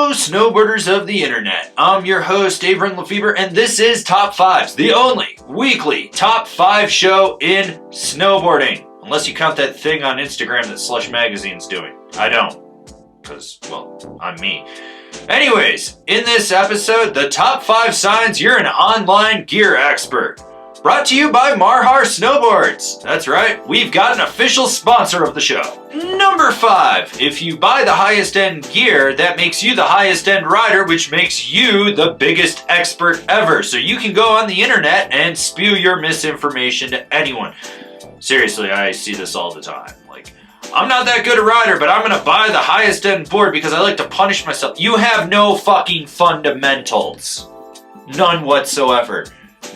Hello, snowboarders of the internet. I'm your host, Avran LeFeber, and this is Top 5s, the only weekly Top 5 show in snowboarding. Unless you count that thing on Instagram that Slush Magazine's doing. I don't. Because, well, I'm me. Anyways, in this episode, the top 5 signs you're an online gear expert. Brought to you by Marhar Snowboards. That's right, we've got an official sponsor of the show. Number 5, if you buy the highest end gear, that makes you the highest end rider, which makes you the biggest expert ever. So you can go on the internet and spew your misinformation to anyone. Seriously, I see this all the time. Like, I'm not that good a rider, but I'm gonna buy the highest end board because I like to punish myself. You have no fucking fundamentals. None whatsoever.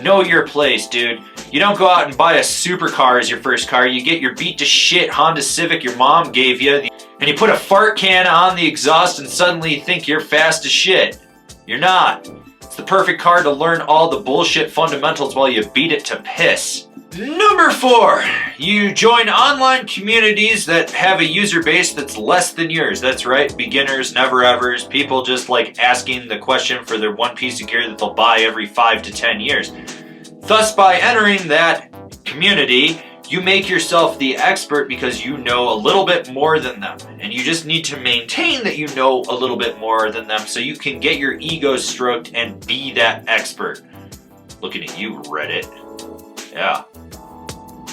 Know your place, dude. You don't go out and buy a supercar as your first car. You get your beat to shit Honda Civic your mom gave you, and you put a fart can on the exhaust and suddenly you think you're fast as shit. You're not. It's the perfect car to learn all the bullshit fundamentals while you beat it to piss. Number 4, you join online communities that have a user base that's less than yours. That's right, beginners, never-evers, people just like asking the question for their one piece of gear that they'll buy every 5 to 10 years. Thus, by entering that community, you make yourself the expert because you know a little bit more than them. And you just need to maintain that you know a little bit more than them so you can get your ego stroked and be that expert. Looking at you, Reddit. Yeah.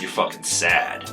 You're fucking sad.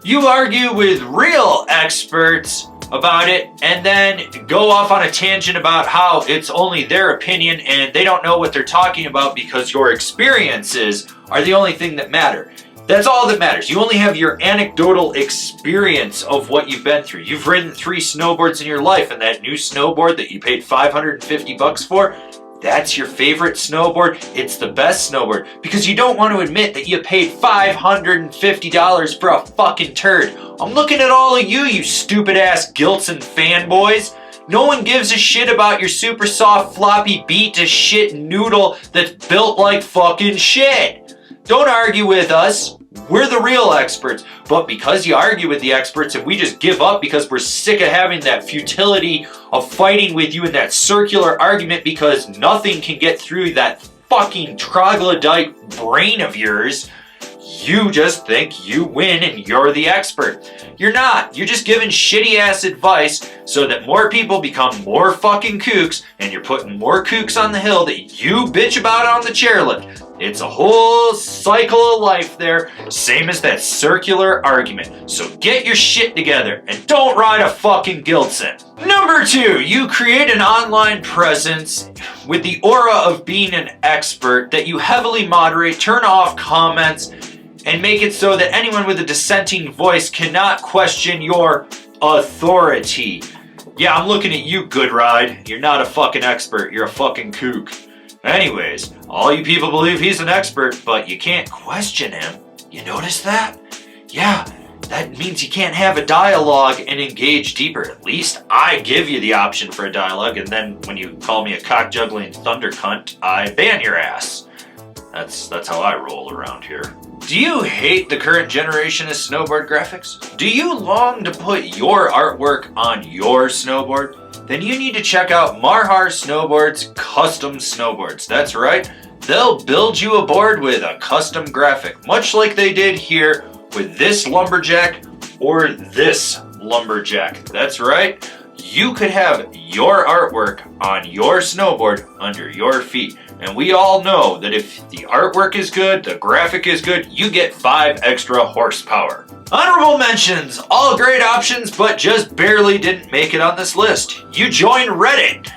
You argue with real experts about it and then go off on a tangent about how it's only their opinion and they don't know what they're talking about because your experiences are the only thing that matter. That's all that matters. You only have your anecdotal experience of what you've been through. You've ridden 3 snowboards in your life, and that new snowboard that you paid $550 for, that's your favorite snowboard. It's the best snowboard because you don't want to admit that you paid $550 for a fucking turd. I'm looking at all of you stupid ass gilts and fanboys. No one gives a shit about your super soft floppy beat to shit noodle that's built like fucking shit. Don't argue with us. We're the real experts. But because you argue with the experts and we just give up because we're sick of having that futility of fighting with you in that circular argument because nothing can get through that fucking troglodyte brain of yours, you just think you win and you're the expert. You're not. You're just giving shitty ass advice so that more people become more fucking kooks and you're putting more kooks on the hill that you bitch about on the chairlift. It's a whole cycle of life there, same as that circular argument. So get your shit together and don't ride a fucking Gilson. Number 2, you create an online presence with the aura of being an expert that you heavily moderate, turn off comments, and make it so that anyone with a dissenting voice cannot question your authority. Yeah, I'm looking at you, Good Ride. You're not a fucking expert, you're a fucking kook. Anyways, all you people believe he's an expert, but you can't question him. You notice that? Yeah, that means you can't have a dialogue and engage deeper. At least I give you the option for a dialogue, and then when you call me a cock-juggling thunder cunt, I ban your ass. That's how I roll around here. Do you hate the current generation of snowboard graphics? Do you long to put your artwork on your snowboard? Then you need to check out Marhar Snowboards Custom Snowboards. That's right, they'll build you a board with a custom graphic, much like they did here with this lumberjack or this lumberjack. That's right, you could have your artwork on your snowboard under your feet. And we all know that if the artwork is good, the graphic is good, you get 5 extra horsepower. Honorable mentions, all great options, but just barely didn't make it on this list. You join Reddit.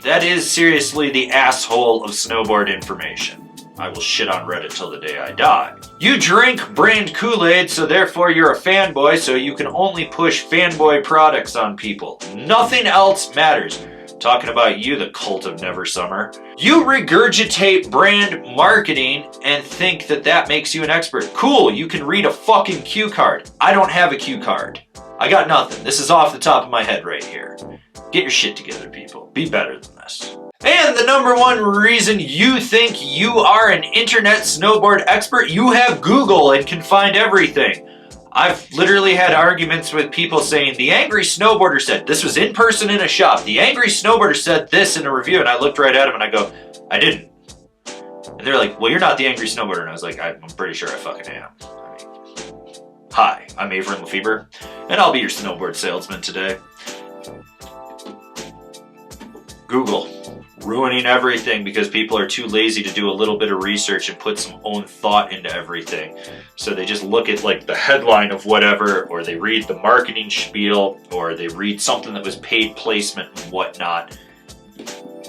That is seriously the asshole of snowboard information. I will shit on Reddit till the day I die. You drink brand Kool-Aid, so therefore you're a fanboy, so you can only push fanboy products on people. Nothing else matters. Talking about you, the cult of Never Summer. You regurgitate brand marketing and think that that makes you an expert. Cool, you can read a fucking cue card. I don't have a cue card. I got nothing. This is off the top of my head right here. Get your shit together, people. Be better than this. And the number 1 reason you think you are an internet snowboard expert, you have Google and can find everything. I've literally had arguments with people saying, the angry snowboarder said, this was in person in a shop, the angry snowboarder said this in a review, and I looked right at him and I go, I didn't. And they're like, well, you're not the angry snowboarder. And I was like, I'm pretty sure I fucking am. Hi, I'm Avran LeFeber, and I'll be your snowboard salesman today. Google. Ruining everything because people are too lazy to do a little bit of research and put some own thought into everything. So they just look at like the headline of whatever, or they read the marketing spiel, or they read something that was paid placement and whatnot.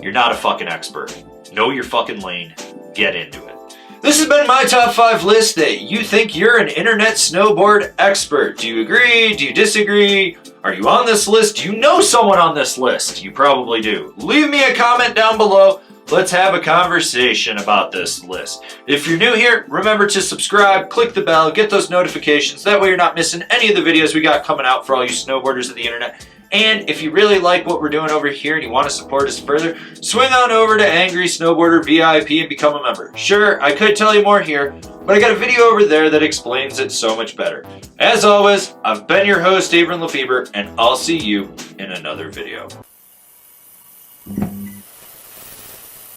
You're not a fucking expert. Know your fucking lane. Get into it. This has been my top 5 list that you think you're an internet snowboard expert. Do you agree? Do you disagree? Are you on this list? Do you know someone on this list? You probably do. Leave me a comment down below. Let's have a conversation about this list. If you're new here, remember to subscribe, click the bell, get those notifications. That way you're not missing any of the videos we got coming out for all you snowboarders of the internet. And if you really like what we're doing over here and you want to support us further, swing on over to Angry Snowboarder VIP and become a member. Sure, I could tell you more here, but I got a video over there that explains it so much better. As always, I've been your host, Avran LeFeber, and I'll see you in another video.